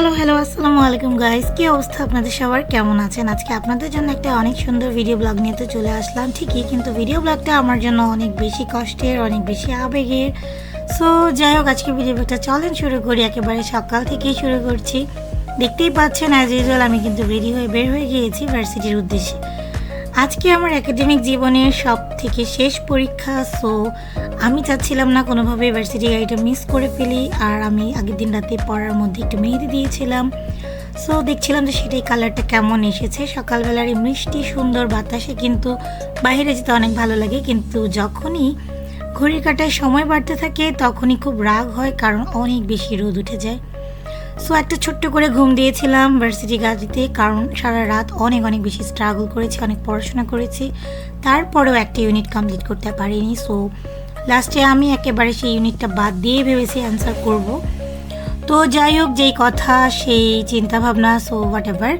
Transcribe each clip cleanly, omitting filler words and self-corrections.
Hello আসসালামু আলাইকুম guys, কি অবস্থা আপনাদের সবার? কেমন আছেন? আজকে আপনাদের জন্য একটা অনেক সুন্দর ভিডিও ব্লগ নিয়ে তো চলে আসলাম ঠিকই, কিন্তু ভিডিও ব্লগটা আমার জন্য অনেক বেশি কষ্টের, অনেক বেশি আবেগের। সো যাই হোক, আজকে ভিডিও ব্লগটা চলেন শুরু করি। একেবারে সকাল থেকেই শুরু করছি। দেখতেই পাচ্ছেন অ্যাজ ইউজুয়াল আমি কিন্তু রেডি হয়ে বের হয়ে গিয়েছি ভার্সিটির উদ্দেশ্যে। আজকে আমার একাডেমিক জীবনের সব থেকে শেষ পরীক্ষা। সো আমি চাচ্ছিলাম না কোনোভাবে ভার্সিটি গাড়িটা মিস করে ফেলি। আর আমি আগের দিন রাতে পড়ার মধ্যে একটু মেহেদি দিয়েছিলাম। সো দেখছিলাম যে সেটাই কালারটা কেমন এসেছে। সকালবেলার এই মিষ্টি সুন্দর বাতাসে কিন্তু বাইরে যেতে অনেক ভালো লাগে, কিন্তু যখনই ঘড়ির কাঁটায় সময় বাড়তে থাকে তখনই খুব রাগ হয়, কারণ অনেক বেশি রোদ উঠে যায়। সো একটা ছোট্ট করে ঘুম দিয়েছিলাম ভার্সিটি গাড়িতে, কারণ সারা রাত অনেক বেশি স্ট্রাগল করেছি, অনেক পড়াশোনা করেছি, তারপরেও একটা ইউনিট কমপ্লিট করতে পারিনি। সো লাস্টে আমি একেবারে সেই ইউনিটটা বাদ দিয়ে ভেবেছি অ্যান্সার করব। তো যাই হোক, যেই কথা সেই চিন্তা ভাবনা, সো হোয়াট এভার।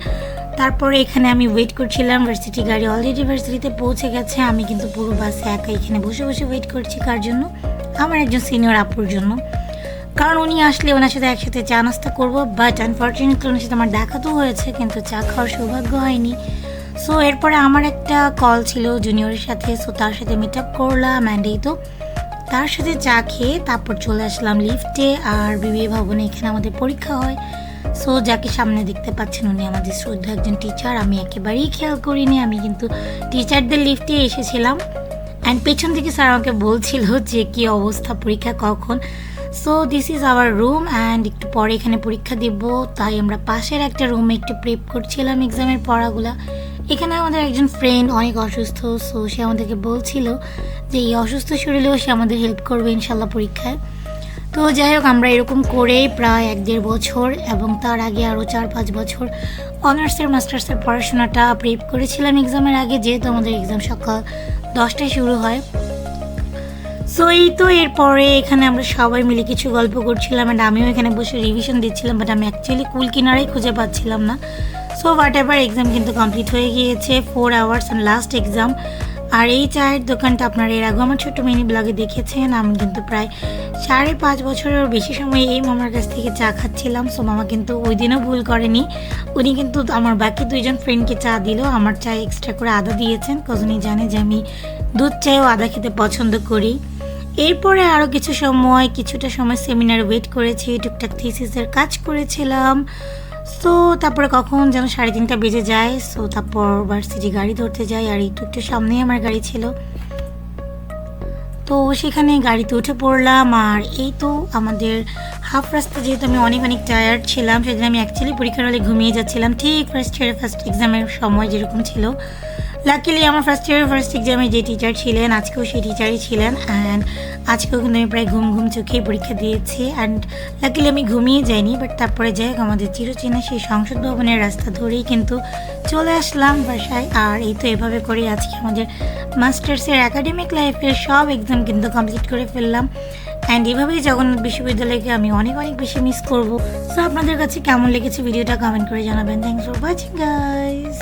তারপরে এখানে আমি ওয়েট করছিলাম, ভার্সিটি গাড়ি অলরেডি ভার্সিটিতে পৌঁছে গেছে। আমি কিন্তু পুরো বাসে একা এখানে বসে বসে ওয়েট করছি। কার জন্য? আমার একজন সিনিয়র আপুর জন্য, কারণ উনি আসলে ওনার সাথে একসাথে চা নাস্তা করবো। বাট আনফর্চুনেটলি ওনার সাথে আমার দেখা তো হয়েছে, কিন্তু চা খাওয়ার সৌভাগ্য হয়নি। সো এরপরে আমার একটা কল ছিল জুনিয়রের সাথে, সো তার সাথে মিট আপ করলাম অ্যান্ড এই তো তার সাথে চা খেয়ে তারপর চলে আসলাম লিফটে। আর বিবিএ ভবনে এখানে আমাদের পরীক্ষা হয়। সো যাকে সামনে দেখতে পাচ্ছেন উনি আমাদের শ্রদ্ধা একজন টিচার। আমি একেবারেই খেয়াল করিনি, আমি কিন্তু টিচারদের লিফটে এসেছিলাম। অ্যান্ড পেছন থেকে স্যার আমাকে বলছিল যে কী অবস্থা, পরীক্ষা কখন। So this is our room and একটু পরে এখানে পরীক্ষা দেব, তাই আমরা পাশের একটা রুমে একটু প্রেপ করছিলাম এক্সামের পড়াগুলা। এখানে আমাদের একজন ফ্রেন্ড অনেক অসুস্থ, সো সে আমাদেরকে বলছিল যে এই অসুস্থ শরীরেও সে আমাদের হেল্প করবে ইনশাল্লাহ পরীক্ষায়। তো যাই হোক, আমরা এরকম করে প্রায় 1-1.5 বছর এবং তার আগে আরও 4-5 বছর অনার্সের মাস্টার্সের পড়াশোনাটা প্রেপ করেছিলাম এক্সামের আগে, যেহেতু আমাদের এক্সাম সকাল 10টায় শুরু হয়। সো এই তো এরপরে এখানে আমরা সবাই মিলে কিছু গল্প করছিলাম অ্যান্ড আমিও এখানে বসে রিভিশন দিচ্ছিলাম, বাট আমি অ্যাকচুয়ালি কুল কিনারাই খুঁজে পাচ্ছিলাম না। সো হোয়াট এভার, এক্সাম কিন্তু কমপ্লিট হয়ে গিয়েছে, 4 আওয়ার্স অ্যান্ড লাস্ট এক্সাম। আর এই চায়ের দোকানটা আপনারা এর আগেও আমার ছোট্ট মিনি ব্লগে দেখেছেন। আমি কিন্তু প্রায় 5.5 বছরের বেশি সময় এই মামার কাছ থেকে চা খাচ্ছিলাম। সো মামা কিন্তু ওই দিনও ভুল করেনি, উনি কিন্তু আমার বাকি 2জন ফ্রেন্ডকে চা দিল, আমার চায় এক্সট্রা করে আদা দিয়েছেন, কজ উনি জানে যে আমি দুধ চায়েও আদা খেতে পছন্দ করি। এরপরে আরও কিছুটা সময় সেমিনারে ওয়েট করেছি, টুকটাক থিসিসের কাজ করেছিলাম। সো তারপরে কখন যেন 3:30 বেজে যায়। সো তারপর ভার্সিটি গাড়ি ধরতে যাই, আর একটু সামনেই আমার গাড়ি ছিল। তো সেখানে গাড়িতে উঠে পড়লাম। আর এই তো আমাদের হাফ রাস্তা, যেহেতু আমি অনেক টায়ার্ড ছিলাম, সেদিন আমি অ্যাকচুয়ালি পরীক্ষার হলে ঘুমিয়ে যাচ্ছিলাম, ঠিক ফার্স্ট এক্সামের সময় যেরকম ছিল। লাকিলি আমার ফার্স্ট এক্সামে যে টিচার ছিলেন আজকেও সেই টিচারই ছিলেন, অ্যান্ড আজকেও কিন্তু আমি প্রায় ঘুম চোখেই পরীক্ষা দিয়েছি। অ্যান্ড লাকিলি আমি ঘুমিয়ে যাইনি, বাট তারপরে যাই হোক আমাদের চিরচেনা সেই সংসদ ভবনের রাস্তা ধরেই কিন্তু চলে আসলাম বাসায়। আর এই তো এভাবে করে আজকে আমাদের মাস্টার্সের একাডেমিক লাইফের সব এক্সাম কিন্তু কমপ্লিট করে ফেললাম। অ্যান্ড এভাবেই জগন্নাথ বিশ্ববিদ্যালয়কে আমি অনেক বেশি মিস করবো। সো আপনাদের কাছে কেমন লেগেছে ভিডিওটা কমেন্ট করে জানাবেন। Thanks for watching guys.